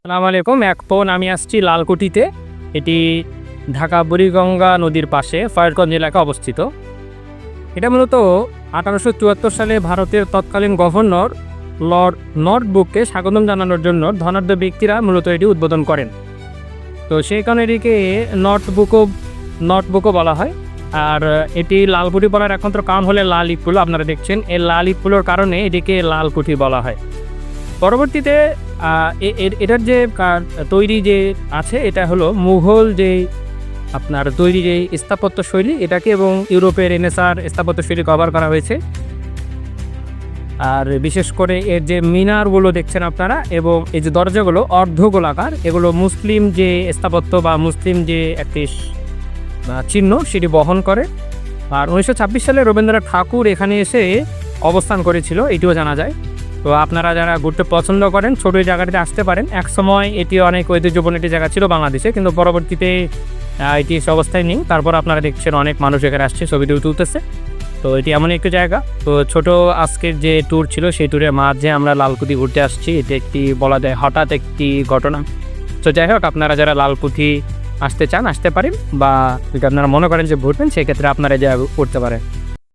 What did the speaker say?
আসসালামু আলাইকুম। এখন আমি আসছি লালকুঠিতে। এটি ঢাকা বুড়িগঙ্গা নদীর পাশে ফরিদগঞ্জ এলাকায় অবস্থিত। এটা মূলত 1874 সালে ভারতের তৎকালীন গভর্নর লর্ড নর্থব্রুককে স্বাগতম জানানোর জন্য ধনাঢ্য ব্যক্তিরা মূলত এটি উদ্বোধন করেন। তো সেই কারণে এটিকে নর্থব্রুকও বলা হয়। আর এটি লালকুঠি বলার একমাত্র কারণ হলে লাল ইট-ফুল। আপনারা দেখছেন এই লাল ইট-ফুলের কারণে এটিকে লালকুঠি বলা হয়। পরবর্তীতে এটার যে তৈরি যে আছে এটা হলো মুঘল যে আপনার তৈরি যে স্থাপত্য শৈলী এটাকে এবং ইউরোপের রেনেসাঁর স্থাপত্য শৈলী কভার করা হয়েছে। আর বিশেষ করে এর যে মিনারগুলো দেখছেন আপনারা এবং এই যে দরজাগুলো অর্ধগোলাকার, এগুলো মুসলিম যে স্থাপত্য বা মুসলিম যে একটি চিহ্ন সেটি বহন করে। আর 1926 সালে রবীন্দ্রনাথ ঠাকুর এখানে এসে অবস্থান করেছিল, এটিও জানা যায়। তো আপনারা যারা ঘুরতে পছন্দ করেন ছোটো এই জায়গাটিতে আসতে পারেন। একসময় এটি অনেক ঐতিহ্যপূর্ণ একটি জায়গা ছিল বাংলাদেশে, কিন্তু পরবর্তীতে এটি সে অবস্থায় নেই। তারপর আপনারা দেখছেন অনেক মানুষ এখানে আসছে, ছবি তুলতেছে। তো এটি এমন একটি জায়গা। তো ছোট আজকের যে ট্যুর ছিল সেই ট্যুরের মাঝে আমরা লালকুঠি ঘুরতে আসছি। এটি একটি বলা যায় হঠাৎ একটি ঘটনা। তো যাই হোক, আপনারা যারা লালকুঠি আসতে চান আসতে পারেন, বা যদি আপনারা মনে করেন যে ঘুরবেন সেক্ষেত্রে আপনারা যা করতে পারেন।